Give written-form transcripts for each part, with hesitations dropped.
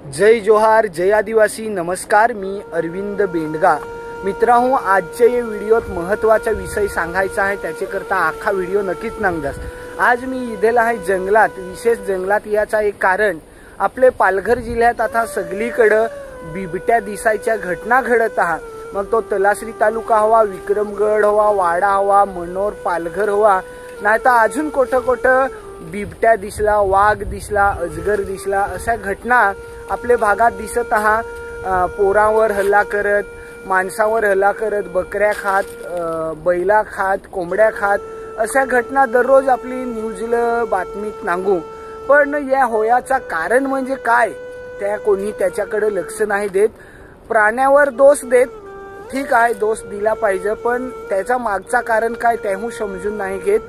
जय जोहार, जय आदिवासी. नमस्कार, मी अरविंद बेंडगा. मित्रांनो, आजच्या या व्हिडिओत महत्त्वाचा विषय सांगायचा आहे. त्याच्याकरता आखा व्हिडिओ नक्कीच नांगदास. आज मी इथेला आहे जंगलात. विशेष जंगलात याचा एक कारण आपले पालघर जिल्ह्यात आता सगळीकडे बिबट्या दिसायच्या घटना घडत आहेत. मग तो तलासरी तालुका हवा, विक्रमगड हवा, वाडा हवा, मनोर, पालघर हवा, नाही तर अजून कोठं कोठं बिबट्या दिसला, वाघ दिसला, अजगर दिसला, अशा घटना आपल्या भागात दिसत आहात. पोरांवर हल्ला करत, माणसावर हल्ला करत, बकऱ्या खात, बैला खात, कोंबड्या खात, अशा घटना दररोज आपली न्यूजला बातमीत नांगू. पण या होयाचा कारण म्हणजे काय, त्या कोणी त्याच्याकडे लक्ष नाही देत. प्राण्यावर दोष देत, ठीक आहे, दोष दिला पाहिजे, पण त्याचा मागचा कारण काय त्याहून समजून नाही घेत.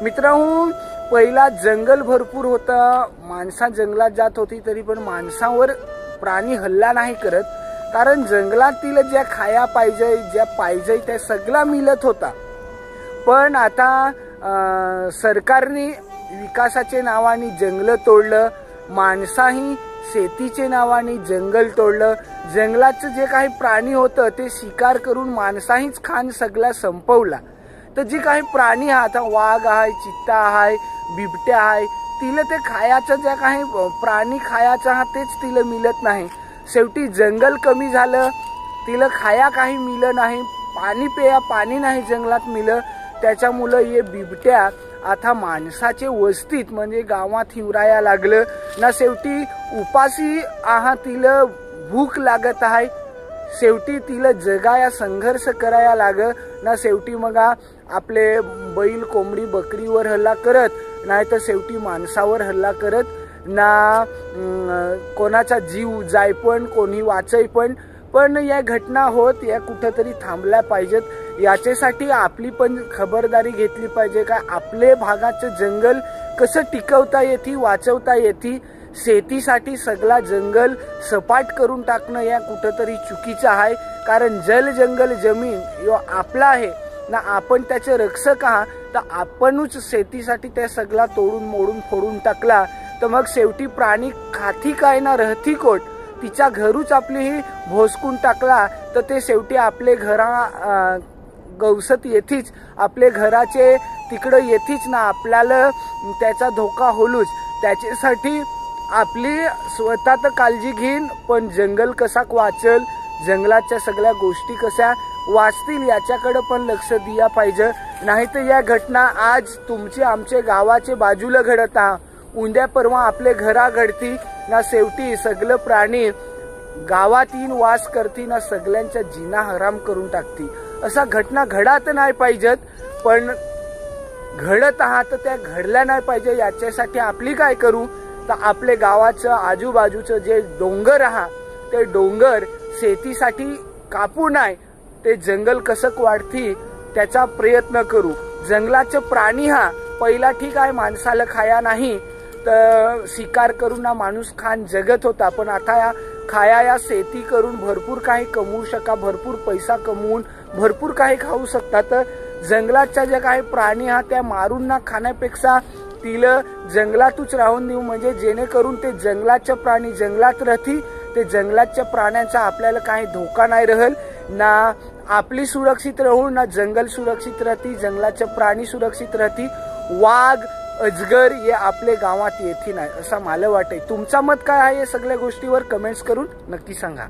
मित्रांनो, पहिला जंगल भरपूर होता, माणसा जंगलात जात होती, तरी पण माणसावर प्राणी हल्ला नाही करत, कारण जंगलातील ज्या खाया पाहिजे, ज्या पाहिजे त्या सगळा मिळत होता. पण आता सरकारने विकासाच्या नावाने जंगल तोडलं, माणसाही शेतीचे नावाने जंगल तोडलं. जंगलाचं जे काही प्राणी होतं ते शिकार करून माणसाहीच खान सगळा संपवला. तर जे काही प्राणी आता वाघ आहे, चित्ता आहे, बिबट्या आहे, तिला ते खायाचं ज्या काही प्राणी खायाचं हा तेच तिला मिळत नाही. शेवटी जंगल कमी झालं, तिला खाया काही मिळलं नाही, पाणी पेया पाणी नाही जंगलात मिळलं. त्याच्यामुळे हे बिबट्या आता माणसाचे वस्तीत म्हणजे गावात हिवराया लागलं ना. शेवटी उपाशी तिला भूक लागत आहे, शेवटी तिला जगाया संघर्ष कराया लाग ना. शेवटी मग आपले बैल, कोंबडी, बकरीवर हल्ला करत, नाही तर शेवटी माणसावर हल्ला करत ना. कोणाचा जीव जाय पण, कोणी वाचय पण. पण या घटना होत, या कुठंतरी थांबल्या पाहिजेत. याच्यासाठी आपली पण खबरदारी घेतली पाहिजे का आपले भागाचं जंगल कसं टिकवता येते, वाचवता येते. शेतीसाठी सगळा जंगल सपाट करून टाकणं या कुठंतरी चुकीचं आहे, कारण जल जंगल जमीन यो आपला आहे ना. आपण त्याचे रक्षक आहात, तर आपणच शेतीसाठी त्या सगळा तोडून मोडून फोडून टाकला तर मग शेवटी प्राणी खाती काय ना रहती कोट, तिच्या घरूच आपली ही भोसकून टाकला तर ते शेवटी आपले घरा गवसत येतीच, आपले घराचे तिकडं येतीच ना. आपल्याला त्याचा धोका होलूच. त्याच्यासाठी आपली स्वतः तर काळजी घेईन, पण जंगल कसा वाचल, जंगलाच्या सगळ्या गोष्टी कशा वाचतील याच्याकडे पण लक्ष दिया पाहिजे. नाहीतर या घटना आज तुमचे आमचे गावाचे बाजूला घडत आहे, उद्या परवा आपले घरा घडती ना. शेवटी सगळं प्राणी गावात येऊन वास करती ना, सगळ्यांच्या जीना हराम करून टाकती. असा घटना घडत नाही पाहिजेत, पण घडत आहात तर त्या घडल्या नाही पाहिजे. याच्यासाठी आपली काय करू तर आपले गावाचं आजूबाजूचं जे डोंगर आहात ते डोंगर शेतीसाठी कापू नाही, ते जंगल कसं वाढती त्याचा प्रयत्न करू. जंगलाचे प्राणी पहिला ठीक आहे, माणसाला खाया नाही तर शिकार करून ना माणूस खान जगत होता, पण आता या खाया या शेती करून भरपूर काही कमवू शका, भरपूर पैसा कमवून भरपूर काही खाऊ शकतात. तर जंगलाच्या ज्या काही प्राणी त्या मारून ना खाण्यापेक्षा तिला जंगलातच राहून देऊ, म्हणजे जेणेकरून ते जंगलाचे प्राणी जंगलात राहतील, ते जंगलाच्या प्राण्यांचा आपल्याला काही धोका नाही राहील ना. आपली सुरक्षित राहू ना, जंगल सुरक्षित राहती, जंगलाचे प्राणी सुरक्षित राहती. वाघ, अजगर हे आपले गावात येथे नाही असं मला वाटते. तुमचा मत काय आहे या सगळ्या गोष्टीवर कमेंट्स करून नक्की सांगा.